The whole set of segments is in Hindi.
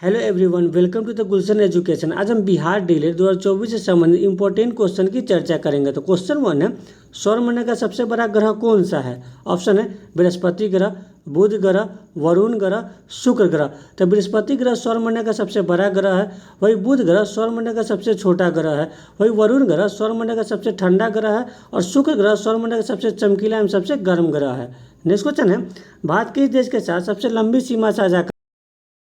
Hello everyone, welcome to the Gulshan education. आज हम बिहार डीले 2024 से संबंधित इंपॉर्टेंट क्वेश्चन की चर्चा करेंगे। तो क्वेश्चन 1 है, सौरमंडल का सबसे बड़ा ग्रह कौन सा है? ऑप्शन है बृहस्पति ग्रह, बुध ग्रह, वरुण ग्रह, शुक्र ग्रह। तो बृहस्पति ग्रह सौरमंडल का सबसे बड़ा ग्रह है, वही बुध ग्रह सौरमंडल का सबसे छोटा ग्रह है, वही वरुण ग्रह सौरमंडल का सबसे ठंडा ग्रह है, और शुक्र ग्रह सौरमंडल का सबसे चमकीला एवं सबसे गर्म ग्रह है। नेक्स्ट क्वेश्चन है, भारत किस देश के साथ सबसे लंबी सीमा साझा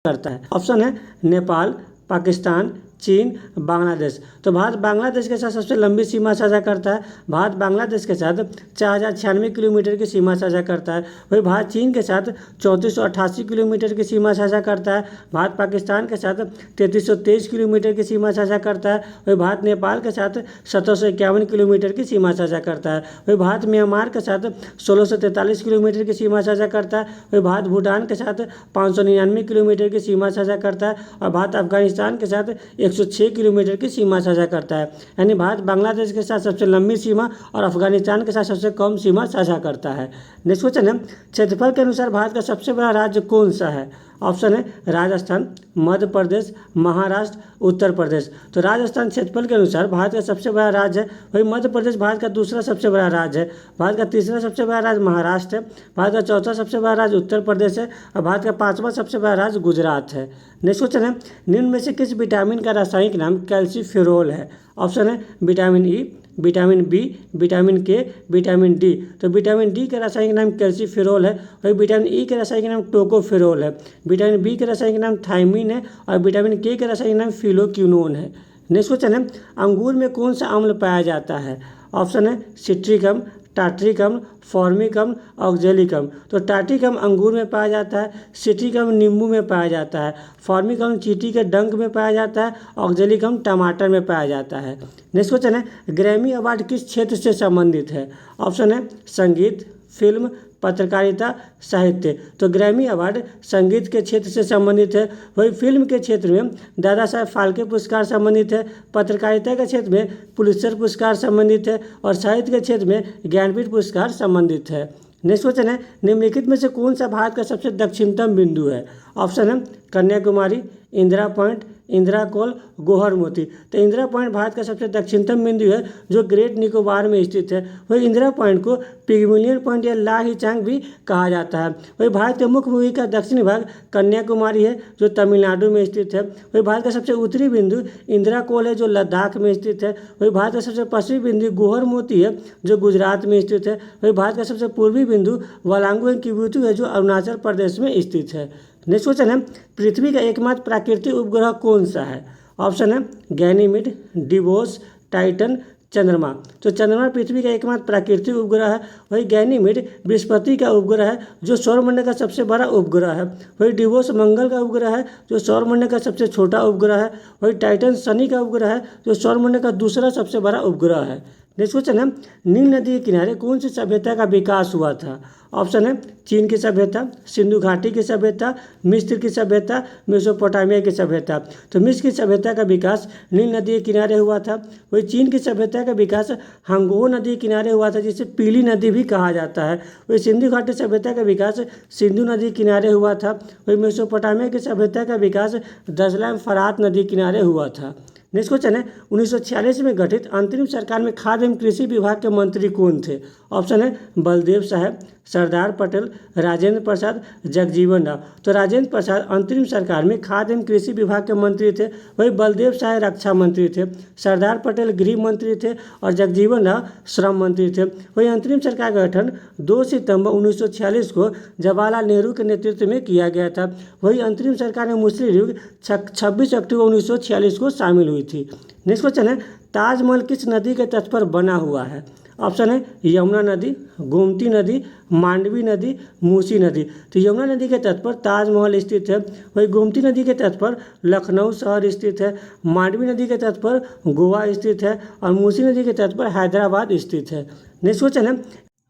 करता है? ऑप्शन है नेपाल, पाकिस्तान, चीन, बांग्लादेश। तो भारत बांग्लादेश के साथ सबसे लंबी सीमा साझा करता है। भारत बांग्लादेश के साथ 4096 किलोमीटर की सीमा साझा करता है। वही भारत चीन के साथ 3488 किलोमीटर की सीमा साझा करता है। भारत पाकिस्तान के साथ 3323 किलोमीटर की सीमा साझा करता है। वही भारत नेपाल के साथ 1751 किलोमीटर की सीमा साझा करता है। वही भारत म्यांमार के साथ 1643 किलोमीटर की सीमा साझा करता है। वही भारत भूटान के साथ 599 किलोमीटर की सीमा साझा करता है। और भारत अफगानिस्तान के साथ 106 किलोमीटर की सीमा साझा करता है। यानी भारत बांग्लादेश के साथ सबसे लंबी सीमा और अफगानिस्तान के साथ सबसे कम सीमा साझा करता है। नेक्स्ट क्वेश्चन है, क्षेत्रफल के अनुसार भारत का सबसे बड़ा राज्य कौन सा है? ऑप्शन है राजस्थान, मध्य प्रदेश, महाराष्ट्र, उत्तर प्रदेश। तो राजस्थान क्षेत्रफल के अनुसार भारत का सबसे बड़ा राज्य है। वही मध्य प्रदेश भारत का दूसरा सबसे बड़ा राज्य है। भारत का तीसरा सबसे बड़ा राज्य महाराष्ट्र है। भारत का चौथा सबसे बड़ा राज्य उत्तर प्रदेश है। और भारत का पांचवा सबसे बड़ा राज्य गुजरात है। नेक्स्ट क्वेश्चन है, निम्न में से किस विटामिन का रासायनिक नाम कैल्सीफेरोल है? ऑप्शन है vitamin E, vitamin B, vitamin K, vitamin D. तो विटामिन डी का रासायनिक नाम कैल्सीफेरोल है। वही विटामिन ई का रासायनिक नाम टोकोफेरोल है। विटामिन बी का रासायनिक नाम थायमिन है। और विटामिन के का रासायनिक नाम फिलोक्विनोन है। नेक्स्ट क्वेश्चन है, अंगूर में कौन सा अम्ल पाया जाता है? ऑप्शन है सिट्रिक अम्ल, टार्ट्रिक अम्ल, फॉर्मिक अम्ल, ऑक्जेलिक अम्ल। तो टार्ट्रिक अम्ल अंगूर में पाया जाता है, सिट्रिक अम्ल नींबू में पाया जाता है, फॉर्मिक अम्ल चींटी के डंक में पाया जाता है, ऑक्जेलिक अम्ल टमाटर में पाया जाता है। नेक्स्ट क्वेश्चन है, ग्रैमी अवार्ड किस क्षेत्र से संबंधित है? ऑप्शन है संगीत, फिल्म, पत्रकारिता, साहित्य। तो ग्रैमी अवार्ड संगीत के क्षेत्र से संबंधित है। वही फिल्म के क्षेत्र में दादा साहब फाल्के पुरस्कार संबंधित है। पत्रकारिता के क्षेत्र में पुलित्जर पुरस्कार संबंधित है। और साहित्य के क्षेत्र में ज्ञानपीठ पुरस्कार संबंधित है। नेक्स्ट क्वेश्चन है, निम्नलिखित में से कौन सा भारत का सबसे दक्षिणतम बिंदु है? ऑप्शन है कन्याकुमारी, इंदिरा पॉइंट, इंदिरा कोल, गोहर मोती। तो इंदिरा पॉइंट भारत का सबसे दक्षिणतम बिंदु है, जो ग्रेट निकोबार में स्थित है। वही इंदिरा पॉइंट को पिग्मलियन पॉइंट या लाहिचांग भी कहा जाता है। वही भारत के मुख्य भूमि का दक्षिणी भाग कन्याकुमारी है, जो तमिलनाडु में स्थित है। वही भारत का सबसे उत्तरी बिंदु इंदिरा कोल है, जो लद्दाख में स्थित है। वही भारत का सबसे पश्चिमी बिंदु गोहर मोती है, जो गुजरात में स्थित है। वही भारत का सबसे पूर्वी बिंदु वालांगू एंड किबुतु है, जो अरुणाचल प्रदेश में स्थित है। नेक्स्ट क्वेश्चन है, पृथ्वी का एकमात्र प्राकृतिक उपग्रह कौन सा है? ऑप्शन है गैनीमीड, डिवोस, टाइटन, चंद्रमा। तो चंद्रमा पृथ्वी का एकमात्र प्राकृतिक उपग्रह है। वही गैनीमीड बृहस्पति का उपग्रह है, जो सौरमंडल का सबसे बड़ा उपग्रह है। वही डिवोस मंगल का उपग्रह है, जो सौरमंडल का सबसे छोटा उपग्रह है। वही टाइटन शनि का उपग्रह है, जो सौरमंडल का दूसरा सबसे बड़ा उपग्रह है। नेक्स्ट क्वेश्चन है, नील नदी के किनारे कौन सी सभ्यता का विकास हुआ था? ऑप्शन है चीन की सभ्यता, सिंधु घाटी की सभ्यता, मिस्र की सभ्यता, मेसोपोटामिया की सभ्यता। तो मिस्र की सभ्यता का विकास नील नदी के किनारे हुआ था। वही चीन की सभ्यता का विकास हांगो नदी के किनारे हुआ था, जिसे पीली नदी भी कहा जाता है। वही सिंधु घाटी सभ्यता का विकास सिंधु नदी के किनारे हुआ था। वही मेसोपोटामिया की सभ्यता का विकास दजला फरात नदी के किनारे हुआ था। नेक्स्ट क्वेश्चन है, 1946 में गठित अंतरिम सरकार में खाद्य एवं कृषि विभाग के मंत्री कौन थे? ऑप्शन है बलदेव साहब, सरदार पटेल, राजेंद्र प्रसाद, जगजीवन राम। तो राजेंद्र प्रसाद अंतरिम सरकार में खाद्य एवं कृषि विभाग के मंत्री थे। वही बलदेव साहब रक्षा मंत्री थे, सरदार पटेल गृह मंत्री थे, और जगजीवन राम श्रम मंत्री थे। वही अंतरिम सरकार का गठन 2 सितंबर 1946 को जवाहरलाल नेहरू के नेतृत्व में किया गया था। वही अंतरिम सरकार में मुस्लिम लीग 26 अक्टूबर 1946 को शामिल हुई थी। नेक्स्ट क्वेश्चन है, ताजमहल किस नदी के तट पर बना हुआ है? ऑप्शन है यमुना नदी, गोमती नदी, मांडवी नदी, मूसी नदी। तो यमुना नदी के तट पर ताजमहल स्थित है। वही गोमती नदी के तट पर लखनऊ शहर स्थित है। मांडवी नदी के तट पर गोवा स्थित है। और मूसी नदी के तट पर हैदराबाद स्थित है। नेक्स्ट क्वेश्चन है,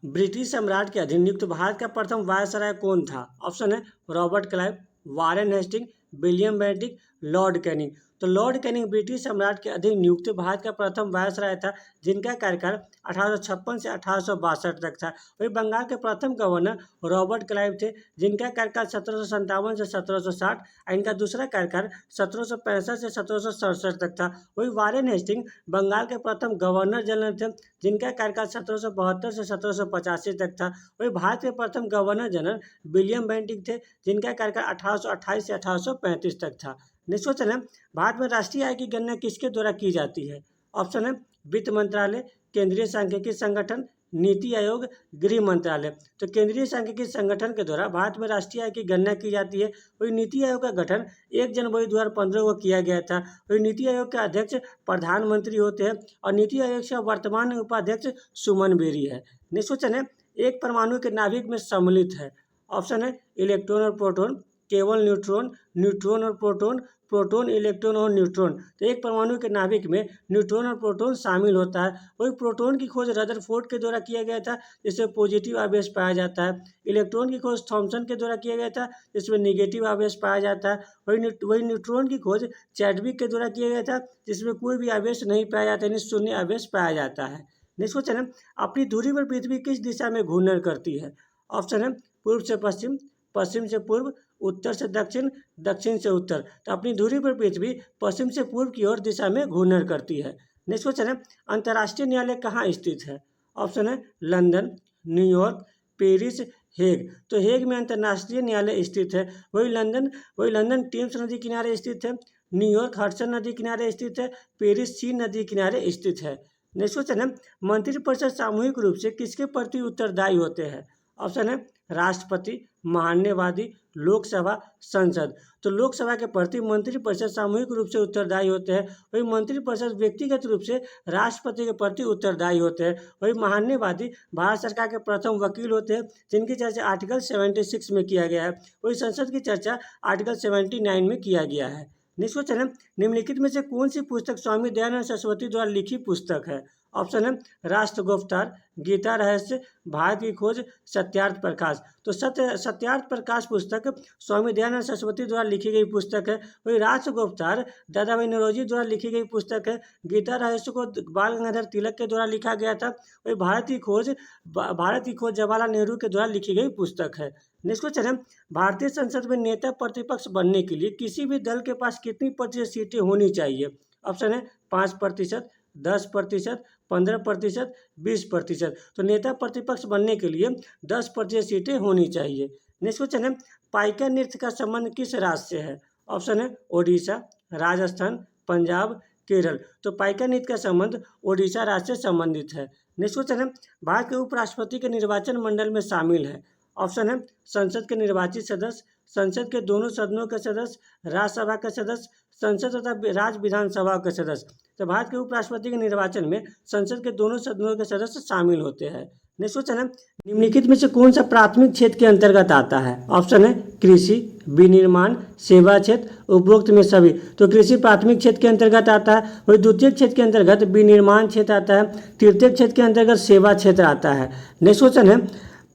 ब्रिटिश सम्राट के अधीन नियुक्त भारत का प्रथम वायसराय कौन था? ऑप्शन है Robert Clive, Warren Hasting, William Bentinck, Lord Canning. तो लॉर्ड कैनिंग ब्रिटिश सम्राट के अधीन नियुक्त भारत का प्रथम वायसराय था, जिनका कार्यकाल 1856 से 1862 तक था। वही बंगाल के प्रथम गवर्नर रॉबर्ट क्लाइव थे, जिनका कार्यकाल 1757 से 1760, इनका दूसरा कार्यकाल 1765 से 1767 तक था। वही वारेन हेस्टिंग बंगाल के प्रथम गवर्नर जनरल थे, जिनका कार्यकाल 1772 से 1785 तक था। वही भारत के प्रथम गवर्नर जनरल विलियम बेंटिक थे, जिनका कार्यकाल 1828 से 1835 तक था। नेक्स्ट क्वेश्चन है, भारत में राष्ट्रीय आय की गणना किसके द्वारा की जाती है? ऑप्शन है वित्त मंत्रालय, केंद्रीय सांख्यिकी संगठन, नीति आयोग, गृह मंत्रालय। तो केंद्रीय सांख्यिकी संगठन के द्वारा भारत में राष्ट्रीय आय की गणना की जाती है। वही नीति आयोग का गठन 1 जनवरी 2015 को किया गया था। वही नीति आयोग के अध्यक्ष प्रधानमंत्री होते हैं और नीति आयोग से वर्तमान उपाध्यक्ष सुमन बेरी है। नेक्स्ट क्वेश्चन है, एक परमाणु के नाभिक में सम्मिलित है। ऑप्शन है इलेक्ट्रॉन और प्रोटॉन, केवल न्यूट्रॉन, न्यूट्रॉन और प्रोटॉन, प्रोटॉन, इलेक्ट्रॉन और न्यूट्रॉन। तो एक परमाणु के नाभिक में न्यूट्रॉन और प्रोटॉन शामिल होता है। वही प्रोटॉन की खोज रदरफोर्ड के द्वारा किया गया था, जिसमें पॉजिटिव आवेश पाया जाता है। इलेक्ट्रॉन की खोज थॉमसन के द्वारा किया गया था, जिसमें निगेटिव आवेश पाया जाता है। वही न्यूट्रॉन की खोज चैडविक के द्वारा किया गया था, जिसमें कोई भी आवेश नहीं पाया जाता, यानी शून्य आवेश पाया जाता है। नेक्स्ट क्वेश्चन है, अपनी दूरी पर पृथ्वी किस दिशा में घूर्णन करती है? ऑप्शन है पूर्व से पश्चिम, पश्चिम से पूर्व, उत्तर से दक्षिण, दक्षिण से उत्तर। तो अपनी दूरी पर पृथ्वी पश्चिम से पूर्व की ओर दिशा में घूर्णन करती है। नेक्स्ट क्वेश्चन है, अंतर्राष्ट्रीय न्यायालय कहाँ स्थित है? ऑप्शन है लंदन, न्यूयॉर्क, पेरिस, हेग। तो हेग में अंतर्राष्ट्रीय न्यायालय स्थित है। वही लंदन टेम्स नदी किनारे स्थित है, न्यूयॉर्क हडसन नदी किनारे स्थित है, पेरिस सीन नदी किनारे स्थित है। नेक्स्ट क्वेश्चन है, मंत्रिपरिषद सामूहिक रूप से किसके प्रति उत्तरदायी होते हैं? ऑप्शन है राष्ट्रपति, महान्यवादी, लोकसभा, संसद। तो लोकसभा के प्रति मंत्रिपरिषद सामूहिक रूप से उत्तरदायी होते हैं। वही मंत्रिपरिषद व्यक्तिगत रूप से राष्ट्रपति के प्रति उत्तरदायी होते हैं। वही महान्यवादी भारत सरकार के प्रथम वकील होते हैं, जिनकी चर्चा आर्टिकल 76 में किया गया है। वही संसद की चर्चा आर्टिकल 79 में किया गया है। नेक्स्ट क्वेश्चन है, निम्नलिखित में से कौन सी पुस्तक स्वामी दयानंद सरस्वती द्वारा लिखी पुस्तक है? ऑप्शन है राष्ट्रगुप्तार, गीता रहस्य, भारत की खोज, सत्यार्थ प्रकाश। तो सत्यार्थ प्रकाश पुस्तक स्वामी दयानंद सरस्वती द्वारा लिखी गई पुस्तक है। वही राष्ट्रगुप्तार दादा भाई नौरोजी द्वारा लिखी गई पुस्तक है। गीता रहस्य को बाल गंगाधर तिलक के द्वारा लिखा गया था। वही भारत की खोज जवाहरलाल नेहरू के द्वारा लिखी गई पुस्तक है। नेक्स्ट क्वेश्चन है, भारतीय संसद में नेता प्रतिपक्ष बनने के लिए किसी भी दल के पास कितनी प्रतिशत सीटें होनी चाहिए? ऑप्शन है 5%, 10%, 15%, 20%। तो नेता प्रतिपक्ष बनने के लिए 10% सीटें होनी चाहिए। नेक्स्ट क्वेश्चन है, पाइका नृत्य का संबंध किस राज्य से है? ऑप्शन है ओडिशा, राजस्थान, पंजाब, केरल। तो पाइका नृत्य का संबंध ओडिशा राज्य से संबंधित है। नेक्स्ट क्वेश्चन है, भारत के उपराष्ट्रपति के निर्वाचन मंडल में शामिल है। ऑप्शन है संसद के निर्वाचित सदस्य, संसद के दोनों सदनों के सदस्य, राज्यसभा के सदस्य, संसद तथा राज्य विधानसभा के सदस्य। तो भारत के उपराष्ट्रपति के निर्वाचन में संसद के दोनों सदनों के सदस्य शामिल होते हैं। नेक्स्ट क्वेश्चन है, निम्नलिखित में से कौन सा प्राथमिक क्षेत्र के अंतर्गत आता है? ऑप्शन है कृषि, विनिर्माण, सेवा क्षेत्र, उपरोक्त में सभी। तो कृषि प्राथमिक क्षेत्र के अंतर्गत आता है। वही द्वितीय क्षेत्र के अंतर्गत विनिर्माण क्षेत्र आता है। तृतीय क्षेत्र के अंतर्गत सेवा क्षेत्र आता है। नेक्स्ट क्वेश्चन है,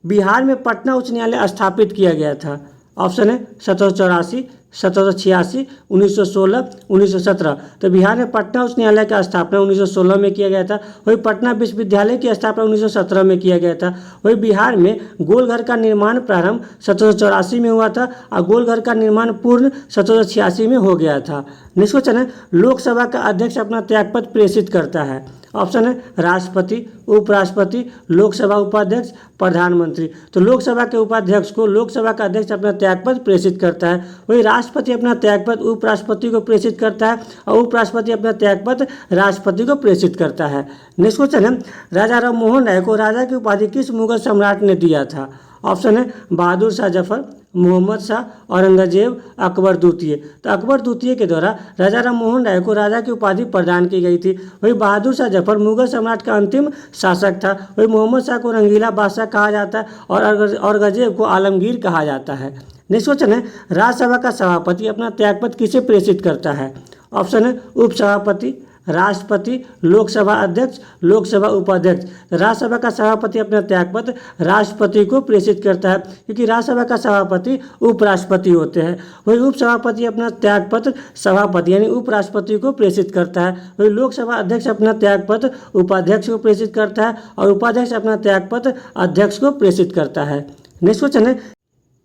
बिहार में पटना उच्च न्यायालय स्थापित किया गया था। ऑप्शन है 1784, 1786, 1916, 1917। तो बिहार में पटना उच्च न्यायालय का स्थापना 1916 में किया गया था। वही पटना विश्वविद्यालय की स्थापना 1917 में किया गया था। वही बिहार में गोलघर का निर्माण प्रारंभ 1784 में हुआ था और गोलघर का निर्माण पूर्ण 1786 में हो गया था। नेक्स्ट क्वेश्चन है, लोकसभा का अध्यक्ष अपना त्यागपत्र प्रेषित करता है। ऑप्शन है राष्ट्रपति, उपराष्ट्रपति, लोकसभा उपाध्यक्ष, प्रधानमंत्री। तो लोकसभा के उपाध्यक्ष को लोकसभा का अध्यक्ष अपना त्यागपत्र प्रेषित करता है। वही राष्ट्रपति अपना त्यागपत्र उपराष्ट्रपति को प्रेषित करता है और उपराष्ट्रपति अपना त्यागपत्र राष्ट्रपति को प्रेषित करता है। नेक्स्ट क्वेश्चन है, राजा राम मोहन राय को राजा की उपाधि किस मुगल सम्राट ने दिया था? ऑप्शन है बहादुर शाह जफर, मोहम्मद शाह, औरंगजेब, अकबर द्वितीय। तो अकबर द्वितीय के द्वारा राजा राम मोहन राय को राजा की उपाधि प्रदान की गई थी। वही बहादुर शाह जफर मुगल सम्राट का अंतिम शासक था। वही मोहम्मद शाह को रंगीला बादशाह कहा जाता है और औरंगजेब को आलमगीर कहा जाता है। नेक्स्ट क्वेश्चन है, राज्यसभा का सभापति अपना त्यागपत्र किसे प्रेषित करता है? ऑप्शन है उपसभापति, राष्ट्रपति, लोकसभा अध्यक्ष, लोकसभा उपाध्यक्ष। राज्यसभा का सभापति अपना त्यागपत्र राष्ट्रपति को प्रेषित करता है, क्योंकि राज्यसभा का सभापति उपराष्ट्रपति होते हैं। वही उपसभापति अपना त्यागपत्र सभापति यानी उपराष्ट्रपति को प्रेषित करता है। वही लोकसभा अध्यक्ष अपना त्यागपत्र उपाध्यक्ष को प्रेषित करता है और उपाध्यक्ष अपना त्यागपत्र अध्यक्ष को प्रेषित करता है। नेक्स्ट क्वेश्चन है,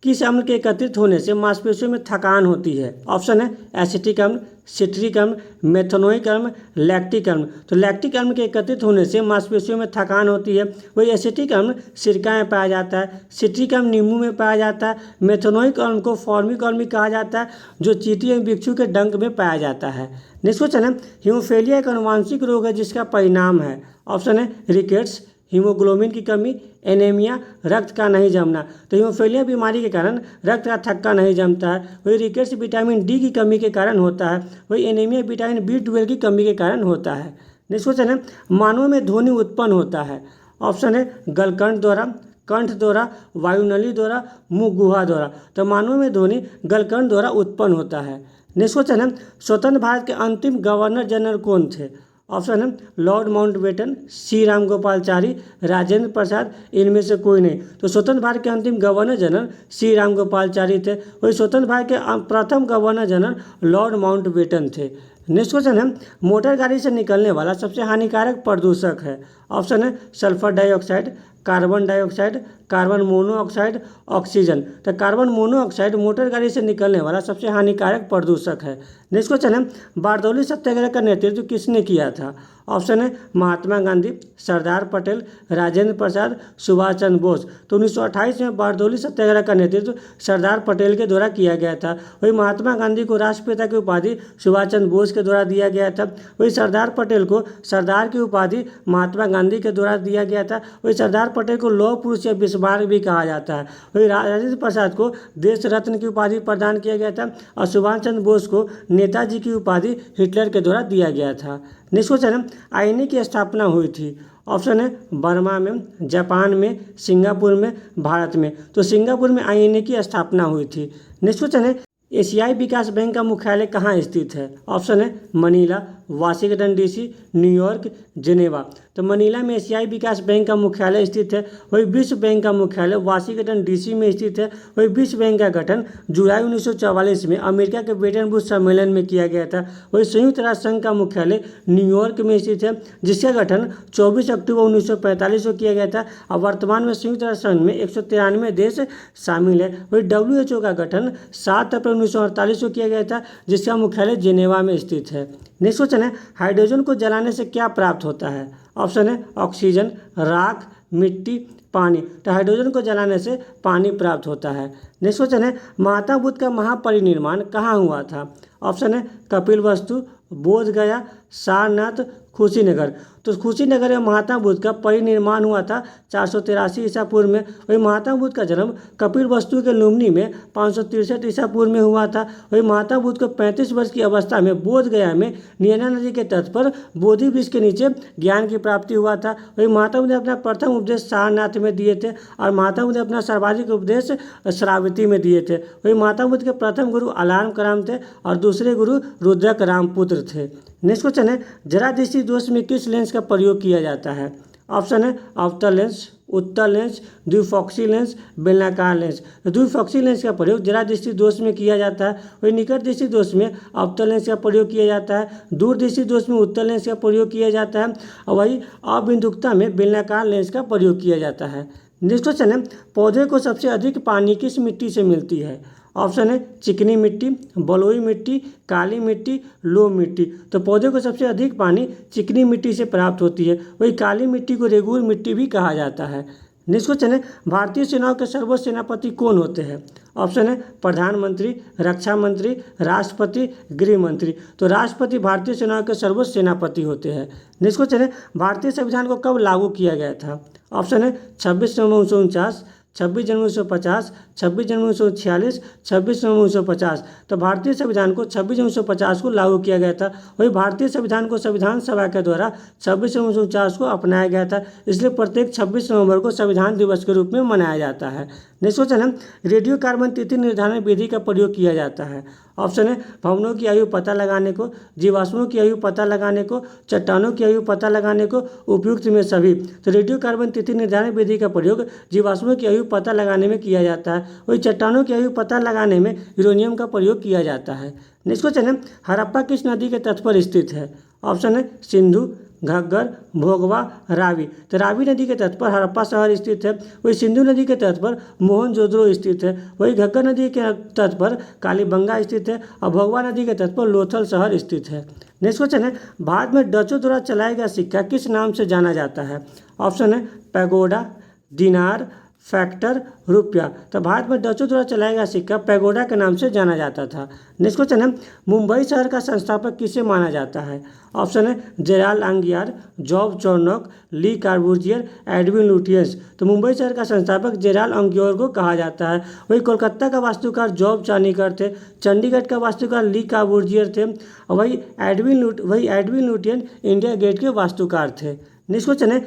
किस अम्ल के एकत्रित होने से मांसपेशियों में थकान होती है? ऑप्शन है एसिटिक अम्ल, सिट्रिक अम्ल, मेथनोइक अम्ल, लैक्टिक अम्ल। तो लैक्टिक अम्ल के एकत्रित होने से मांसपेशियों में थकान होती है। वही एसिटिक अम्ल सिरका में पाया जाता है, सिट्रिक अम्ल नींबू में पाया जाता है, मेथनोइक अम्ल को फॉर्मिक अम्ल भी कहा जाता है जो चींटी एवं बिच्छू के डंक में पाया जाता है। नेक्स्ट क्वेश्चन है, हीमोफीलिया एक आनुवांशिक रोग है जिसका परिणाम है। ऑप्शन है रिकेट्स, हीमोग्लोबिन की कमी, एनीमिया, रक्त का नहीं जमना। तो हीमोफीलिया बीमारी के कारण रक्त का थक्का नहीं जमता है। वही रिकेट्स विटामिन डी की कमी के कारण होता है। वही एनीमिया विटामिन B12 की कमी के कारण होता है। नेक्स्ट क्वेश्चन है, मानव में ध्वनि उत्पन्न होता है। ऑप्शन है गलकंठ द्वारा, कंठ द्वारा, वायुनली द्वारा, मुख गुहा द्वारा। तो मानव में ध्वनि गलकंठ द्वारा उत्पन्न होता है। नेक्स्ट क्वेश्चन है, स्वतंत्र भारत के अंतिम गवर्नर जनरल कौन थे? ऑप्शन है लॉर्ड माउंटबेटन, सी रामगोपालचारी, राजेंद्र प्रसाद, इनमें से कोई नहीं। तो स्वतंत्र भारत के अंतिम गवर्नर जनरल सी रामगोपालचारी थे। वही स्वतंत्र भारत के प्रथम गवर्नर जनरल लॉर्ड माउंटबेटन थे। नेक्स्ट क्वेश्चन है, मोटर गाड़ी से निकलने वाला सबसे हानिकारक प्रदूषक है। ऑप्शन है sulphur dioxide, carbon dioxide, carbon monoxide, oxygen. तो कार्बन मोनोऑक्साइड मोटर गाड़ी से निकलने वाला सबसे हानिकारक प्रदूषक है। नेक्स्ट क्वेश्चन है, बारदौली सत्याग्रह का नेतृत्व किसने किया था? ऑप्शन है महात्मा गांधी, सरदार पटेल, राजेंद्र प्रसाद, सुभाष चंद्र बोस। तो 1928 में बारदौली सत्याग्रह का नेतृत्व सरदार पटेल के द्वारा किया गया था। वही महात्मा गांधी को राष्ट्रपिता की उपाधि सुभाष चंद्र बोस के द्वारा दिया गया था। वही सरदार पटेल को सरदार की उपाधि महात्मा गांधी के द्वारा दिया गया था। वही सरदार पटेल को लौह पुरुष या बिस्मार्क भी कहा जाता है। वही राजेंद्र प्रसाद को देश रत्न की उपाधि प्रदान किया गया था और सुभाष चंद्र बोस को नेताजी की उपाधि हिटलर के द्वारा दिया गया था। नेक्स्ट क्वेश्चन है, आईएनए की स्थापना हुई थी। ऑप्शन है बर्मा में, जापान में, सिंगापुर में, भारत में। तो सिंगापुर में आईएनए की स्थापना हुई थी। नेक्स्ट क्वेश्चन है, एशियाई विकास बैंक का मुख्यालय कहाँ स्थित है? ऑप्शन है Manila, Washington DC, New York, Geneva. तो मनीला में एशियाई विकास बैंक का मुख्यालय स्थित है। वही विश्व बैंक का मुख्यालय वाशिंगटन डीसी में स्थित है। वही विश्व बैंक का गठन जुलाई 1944 में अमेरिका के ब्रेटन वुड्स सम्मेलन में किया गया था। वही संयुक्त राष्ट्र संघ का मुख्यालय न्यूयॉर्क में स्थित है, जिसका गठन 24 अक्टूबर 1945 को किया गया था और वर्तमान में संयुक्त राष्ट्र संघ में 193 देश शामिल है। वही WHO का गठन 7 अप्रैल 1948 को किया गया था, जिसका मुख्यालय जेनेवा में स्थित है। नेक्स्ट क्वेश्चन है, हाइड्रोजन को जलाने से क्या प्राप्त होता है? ऑप्शन है ऑक्सीजन, राख, मिट्टी, पानी। तो हाइड्रोजन को जलाने से पानी प्राप्त होता है। नेक्स्ट क्वेश्चन है, महात्मा बुद्ध का महापरिनिर्वाण कहाँ हुआ था? ऑप्शन है कपिलवस्तु, बोधगया, सारनाथ, कुशीनगर। तो कुशीनगर में महात्मा बुद्ध का परिनिर्वाण हुआ था 483 ईसा पूर्व में। वही महात्मा बुद्ध का जन्म कपिलवस्तु के लुम्बिनी में 563 ईसा पूर्व में हुआ था। वही महात्मा बुद्ध को 35 वर्ष की अवस्था में बोधगया में नर्मदा नदी के तट पर बोधि वृक्ष के नीचे ज्ञान की प्राप्ति हुआ था। वही महात्मा बुद्ध ने अपना प्रथम उपदेश सारनाथ में दिए थे और महात्मा बुद्ध ने अपना सर्वाधिक उपदेश श्रावती में दिए थे। वही महात्मा बुद्ध के प्रथम गुरु अलार्म कराम थे और दूसरे गुरु रुद्रक रामपुत्र थे। नेक्स्ट क्वेश्चन है, जरा दृष्टि दोष में किस लेंस का प्रयोग किया जाता है? ऑप्शन है अवतल लेंस, उत्तल लेंस, द्विफॉक्सी लेंस, बेलनाकार लेंस। द्विफॉक्सी लेंस का प्रयोग जरा दृष्टि दोष में किया जाता है। वही निकट दृष्टि दोष में अवतल लेंस का प्रयोग किया जाता है। दूर दृष्टि दोष में उत्तल लेंस का प्रयोग किया जाता है और वही अबिंदुकता में बेलनाकार लेंस का प्रयोग किया जाता है। नेक्स्ट क्वेश्चन है, पौधे को सबसे अधिक पानी किस मिट्टी से मिलती है? ऑप्शन है चिकनी मिट्टी, बलुई मिट्टी, काली मिट्टी, लोम मिट्टी। तो पौधे को सबसे अधिक पानी चिकनी मिट्टी से प्राप्त होती है। वही काली मिट्टी को रेगुर मिट्टी भी कहा जाता है। नेक्स्ट क्वेश्चन है, भारतीय सेनाओं के सर्वोच्च सेनापति कौन होते हैं? ऑप्शन है प्रधानमंत्री, रक्षा मंत्री, राष्ट्रपति, गृह मंत्री। तो राष्ट्रपति भारतीय सेनाओं के सर्वोच्च सेनापति होते हैं। नेक्स्ट क्वेश्चन है, भारतीय संविधान को कब लागू किया गया था? ऑप्शन है 26 नवंबर 1949, 26 जनवरी 1950, 26 जनवरी 1946, 26 नवंबर 1950। तो भारतीय संविधान को 26 जनवरी 1950 को लागू किया गया था। वही भारतीय संविधान को संविधान सभा के द्वारा 26 जनवरी 1949 को अपनाया गया था, इसलिए प्रत्येक 26 नवंबर को संविधान दिवस के रूप में मनाया जाता है। नेक्स्ट क्वेश्चन है, रेडियो कार्बन तिथि निर्धारण विधि का प्रयोग किया जाता है। ऑप्शन है भवनों की आयु पता लगाने को, जीवाश्मों की आयु पता लगाने को, चट्टानों की आयु पता लगाने को, उपयुक्त में सभी। तो रेडियो कार्बन तिथि निर्धारण विधि का प्रयोग जीवाश्मों की आयु पता लगाने में किया जाता है, वही चट्टानों की आयु पता लगाने में यूरेनियम का प्रयोग किया जाता है। नेक्स्ट क्वेश्चन है हड़प्पा किस नदी के तट पर स्थित है? ऑप्शन है सिंधु, घग्गर, भोगवा, रावी। तो रावी नदी के तट पर हड़प्पा शहर स्थित है, वही सिंधु नदी के तट पर मोहनजोदड़ो स्थित है, वही घग्गर नदी के तट पर कालीबंगा स्थित है और भोगवा नदी के तट पर लोथल शहर स्थित है। नेक्स्ट क्वेश्चन है भारत में डचों द्वारा चलाया गया सिक्का किस नाम से जाना जाता है? ऑप्शन है पैगोडा, दिनार, फैक्टर, रुपया। तो भारत में डचों द्वारा चलाया गया सिक्का पैगोडा के नाम से जाना जाता था। नेक्स्ट क्वेश्चन है मुंबई शहर का संस्थापक किसे माना जाता है? ऑप्शन है जेराल्ड आंगियार, जॉब चॉर्नोक, ली कार्बूजियर, एडविन लुटियंस। तो मुंबई शहर का संस्थापक जेराल्ड आंगियार को कहा जाता है। वही कोलकाता का वास्तुकार जॉब चानीकर थे, चंडीगढ़ का वास्तुकार ली कार्बूजियर थे और वही एडविन लुटियन इंडिया गेट के वास्तुकार थे। नेक्स्ट क्वेश्चन है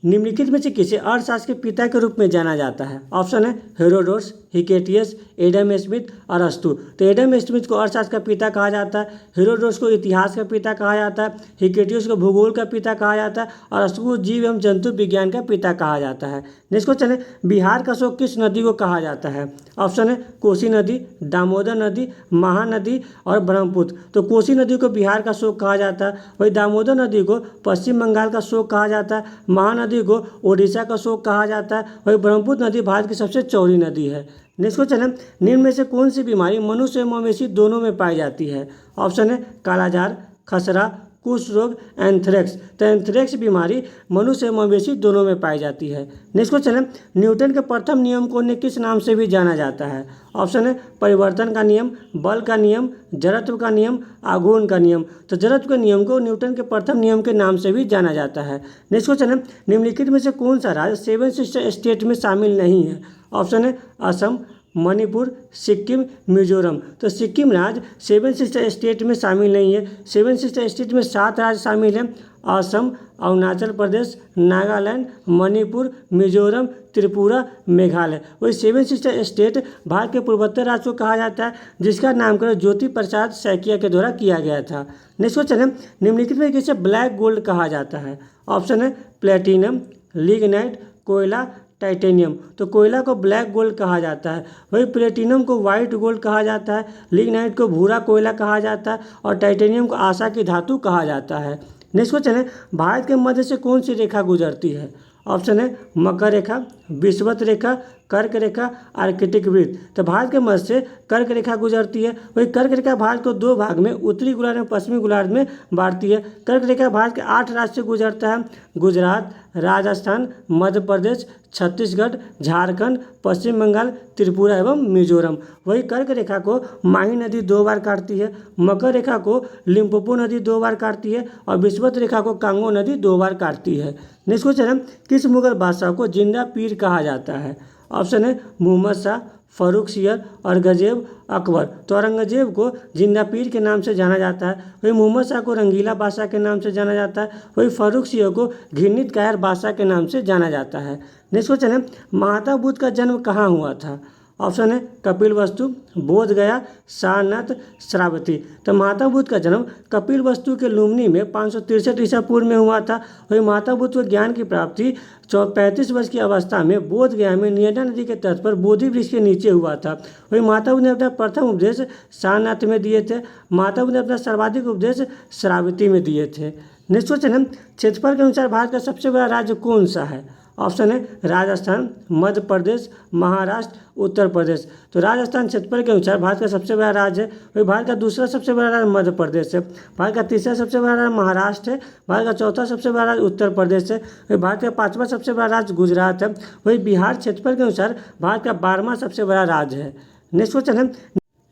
निम्नलिखित में से किसे अर्थशास्त्र के पिता के रूप में जाना जाता है? ऑप्शन है हेरोडोटस, हिकेटियस, एडम स्मिथ, अरस्तु। तो एडम स्मिथ को अर्थशास्त्र का पिता कहा जाता है, हेरोडोटस को इतिहास का पिता कहा जाता है, हिकेटियस को भूगोल का पिता कहा जाता है और अरस्तु को जीव एवं जंतु विज्ञान का पिता कहा जाता है। नेक्स्ट क्वेश्चन है बिहार का अशोक किस नदी को कहा जाता है? ऑप्शन है कोसी नदी, दामोदर नदी, महानदी और ब्रह्मपुत्र। तो कोसी नदी को बिहार का अशोक कहा जाता है, वही दामोदर नदी को पश्चिम बंगाल का अशोक कहा जाता है, महानदी को ओडिशा का अशोक कहा जाता है, वही ब्रह्मपुत्र नदी भारत की सबसे चौड़ी नदी है। नेक्स्ट क्वेश्चन है निम्न में से कौन सी बीमारी मनुष्य एवं मवेशी दोनों में पाई जाती है? ऑप्शन है कालाजार, खसरा, कुष्ठ रोग, एंथ्रेक्स। तो एंथ्रेक्स बीमारी मनुष्य एवं मवेशी दोनों में पाई जाती है। नेक्स्ट क्वेश्चन है न्यूटन के प्रथम नियम को उन्हें किस नाम से भी जाना जाता है? ऑप्शन है परिवर्तन का नियम, बल का नियम, जड़त्व का नियम, आघूर्ण का नियम। तो जड़त्व के नियम को न्यूटन के प्रथम नियम के नाम से भी जाना जाता है। नेक्स्ट क्वेश्चन है निम्नलिखित में से कौन सा राज्य सेवन सिस्टर स्टेट में शामिल नहीं है? ऑप्शन है असम, मणिपुर, सिक्किम, मिजोरम। तो सिक्किम राज्य सेवन सिस्टर स्टेट में शामिल नहीं है। सेवन सिस्टर स्टेट में 7 राज्य शामिल हैं, असम, अरुणाचल प्रदेश, नागालैंड, मणिपुर, मिजोरम, त्रिपुरा, मेघालय। वही सेवन सिस्टर स्टेट भारत के पूर्वोत्तर राज्य को कहा जाता है, जिसका नामकरण ज्योति प्रसाद सैकिया के द्वारा किया गया था। नेक्स्ट क्वेश्चन है निम्नलिखित में किसे ब्लैक गोल्ड कहा जाता है? ऑप्शन है प्लेटिनम, लिग्नाइट, कोयला, टाइटेनियम। तो कोयला को ब्लैक गोल्ड कहा जाता है, वही प्लेटिनम को वाइट गोल्ड कहा जाता है, लिग्नाइट को भूरा कोयला कहा जाता है और टाइटेनियम को आशा की धातु कहा जाता है। नेक्स्ट क्वेश्चन है भारत के मध्य से कौन सी रेखा गुजरती है? ऑप्शन है मकर रेखा, विषुवत रेखा, कर्क रेखा, आर्कटिक वृत्त। तो भारत के मध्य से कर्क रेखा गुजरती है, वही कर्क रेखा भारत को 2 भाग में उत्तरी गोलार्ध में पश्चिमी गोलार्ध में बांटती है। कर्क रेखा भारत के 8 राज्य से गुजरता है, गुजरात, राजस्थान, मध्य प्रदेश, छत्तीसगढ़, झारखंड, पश्चिम बंगाल, त्रिपुरा एवं मिजोरम। वही कर्क रेखा को माही नदी 2 बार काटती है, मकर रेखा को लिम्पोपो नदी 2 बार काटती है और विषुवत रेखा को कांगो नदी 2 बार काटती है। नेक्स्ट क्वेश्चन है किस मुगल बादशाह को जिंदा पीर कहा जाता है? ऑप्शन है मोहम्मद शाह, फर्रुखसियर, औरंगजेब, अकबर। तो औरंगजेब को जिंदा पीर के नाम से जाना जाता है, वही मोहम्मद शाह को रंगीला बादशाह के नाम से जाना जाता है, वही फर्रुखसियर को घृणित कायर बादशाह के नाम से जाना जाता है। नेक्स्ट क्वेश्चन है महात्मा बुद्ध का जन्म कहाँ हुआ था? ऑप्शन है कपिलवस्तु, बोधगया, सारनाथ, श्रावती। तो महात्मा बुद्ध का जन्म कपिलवस्तु के लुम्बिनी में 563 ईसा पूर्व में हुआ था। वही महात्मा बुद्ध को ज्ञान की प्राप्ति 35 वर्ष की अवस्था में बोधगया में नियंत्रण नदी के तट पर बोधि वृक्ष के नीचे हुआ था। वही महात्मा बुद्ध ने अपना प्रथम उपदेश सारनाथ में दिए थे। महात्मा बुद्ध ने अपना सर्वाधिक उपदेश श्रावती में दिए थे। नेक्स्ट क्वेश्चन है क्षेत्रफल के अनुसार भारत का सबसे बड़ा राज्य कौन सा है? ऑप्शन है राजस्थान, मध्य प्रदेश, महाराष्ट्र, उत्तर प्रदेश। तो राजस्थान क्षेत्रफल के अनुसार भारत का सबसे बड़ा राज्य है। वही भारत का दूसरा सबसे बड़ा राज्य मध्य प्रदेश है, भारत का तीसरा सबसे बड़ा राज्य महाराष्ट्र है, भारत का चौथा सबसे बड़ा राज्य उत्तर प्रदेश है, वही भारत का 5वां सबसे बड़ा राज्य गुजरात है, वही बिहार क्षेत्रफल के अनुसार भारत का 12वां सबसे बड़ा राज्य है। नेक्स्ट क्वेश्चन है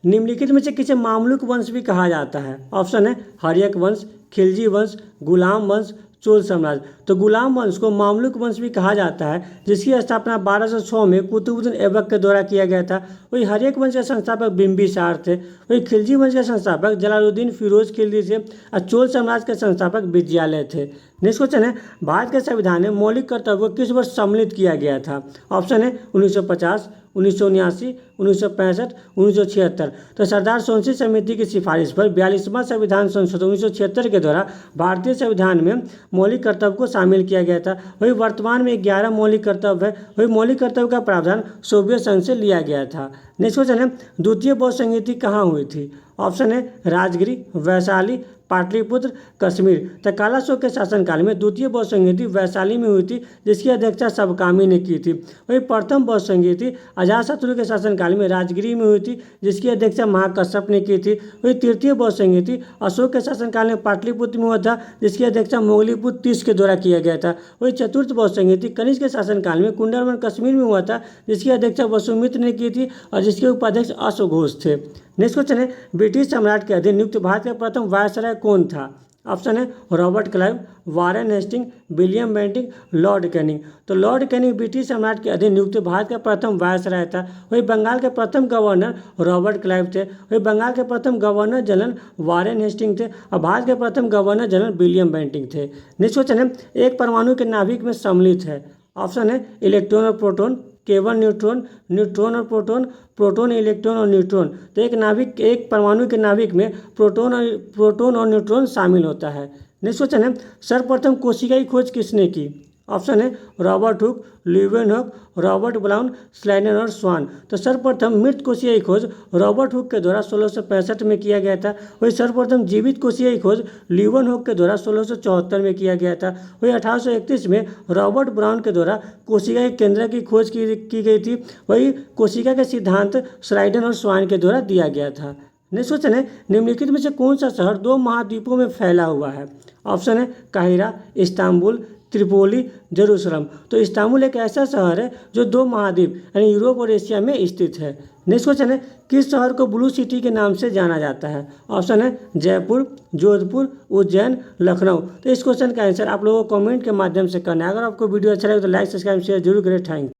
निम्नलिखित में से किसे मामलुक वंश भी कहा जाता है? ऑप्शन है हर्यक वंश, खिलजी वंश, गुलाम वंश, चोल साम्राज्य। तो गुलाम वंश को मामलुक वंश भी कहा जाता है, जिसकी स्थापना 1206 में कुतुबुद्दीन ऐबक के द्वारा किया गया था। वही हर्यक वंश के संस्थापक बिम्बिसार थे। वही खिलजी वंश के संस्थापक जलालुद्दीन फिरोज खिलजी थे और चोल साम्राज्य के संस्थापक विजयालय थे। नेक्स्ट क्वेश्चन है, भारत के संविधान में मौलिक कर्तव्यों को किस वर्ष सम्मिलित किया गया था? ऑप्शन है 1950, 1979, 1965, 1976। तो सरदार सोनसी समिति की सिफारिश पर 42वां संविधान संशोधन 1976 के द्वारा भारतीय संविधान में मौलिक कर्तव्य को शामिल किया गया था। वही वर्तमान में 11 मौलिक कर्तव्य है। वही मौलिक कर्तव्य का प्रावधान सोवियत संघ से लिया गया था। नेक्स्ट क्वेश्चन है, द्वितीय बौद्ध संहिता कहाँ हुई थी? ऑप्शन है राजगिरी, वैशाली, पाटलिपुत्र, कश्मीर। तो काला अशोक के शासनकाल में द्वितीय बौद्ध संहिता वैशाली में हुई थी, जिसकी अध्यक्षता सबकामी ने की थी। वही प्रथम बौद्ध संहिता अजातशत्रु के शासनकाल में राजगिरी में हुई थी, जिसकी अध्यक्षता महाकश्यप ने की थी। वही तृतीय बौद्ध संहिता अशोक के शासनकाल में पाटलिपुत्र में हुआ था, जिसकी अध्यक्षता मोगलीपुत्र तीस के द्वारा किया गया था। वही चतुर्थ बौद्ध संहिता कनिष्क के शासनकाल में कुंडलवन कश्मीर में हुआ था, जिसकी अध्यक्षता वसुमित्र ने की थी और जिसके उपाध्यक्ष अश्वघोष थे। नेक्स्ट क्वेश्चन है, ब्रिटिश सम्राट के अधीन नियुक्त भारत का प्रथम वायसराय कौन था? ऑप्शन है Robert Clive, Warren Hasting, William Bentinck, Lord Canning. तो लॉर्ड कैनिंग ब्रिटिश सम्राट के अधीन नियुक्त भारत का प्रथम वायसराय था। वही बंगाल के प्रथम गवर्नर रॉबर्ट क्लाइव थे। वही बंगाल के प्रथम गवर्नर जनरल वारेन हेस्टिंग थे और भारत के प्रथम गवर्नर जनरल विलियम बेंटिंग थे। नेक्स्ट क्वेश्चन है, एक परमाणु के नाभिक में सम्मिलित है। ऑप्शन है इलेक्ट्रॉन और प्रोटॉन, केवल न्यूट्रॉन, न्यूट्रॉन और प्रोटॉन, प्रोटॉन, इलेक्ट्रॉन और न्यूट्रॉन। तो एक परमाणु के नाभिक में प्रोटॉन और न्यूट्रॉन शामिल होता है। नेक्स्ट क्वेश्चन है, सर्वप्रथम कोशिका की खोज किसने की? ऑप्शन है Robert Hooke, Leeuwenhoek, Robert brown, स्लाइडन और स्वान। तो सर्वप्रथम मृत कोशिका की खोज रॉबर्ट हुक के द्वारा 1665 में किया गया था। वही सर्वप्रथम जीवित कोशिका की खोज ल्यूवेनहॉक के द्वारा 1674 में किया गया था। वही 1831 में रॉबर्ट ब्राउन के द्वारा कोशिका के केंद्र की खोज की गई थी। वही कोशिका का सिद्धांत स्लाइडन और स्वान के द्वारा दिया गया था। नेक्स्ट क्वेश्चन है, निम्नलिखित में से कौन सा शहर 2 महाद्वीपों में फैला हुआ है? ऑप्शन है काहिरा, इस्तांबुल, त्रिपोली, जेरूसलम। तो इस्तांबुल एक ऐसा शहर है जो 2 महाद्वीप यानी यूरोप और एशिया में स्थित है। नेक्स्ट क्वेश्चन है, किस शहर को ब्लू सिटी के नाम से जाना जाता है? ऑप्शन है जयपुर, जोधपुर, उज्जैन, लखनऊ। तो इस क्वेश्चन का आंसर आप लोगों को कमेंट के माध्यम से करना है। अगर आपको वीडियो अच्छा लगे तो लाइक, सब्सक्राइब, शेयर जरूर करें। Thank you.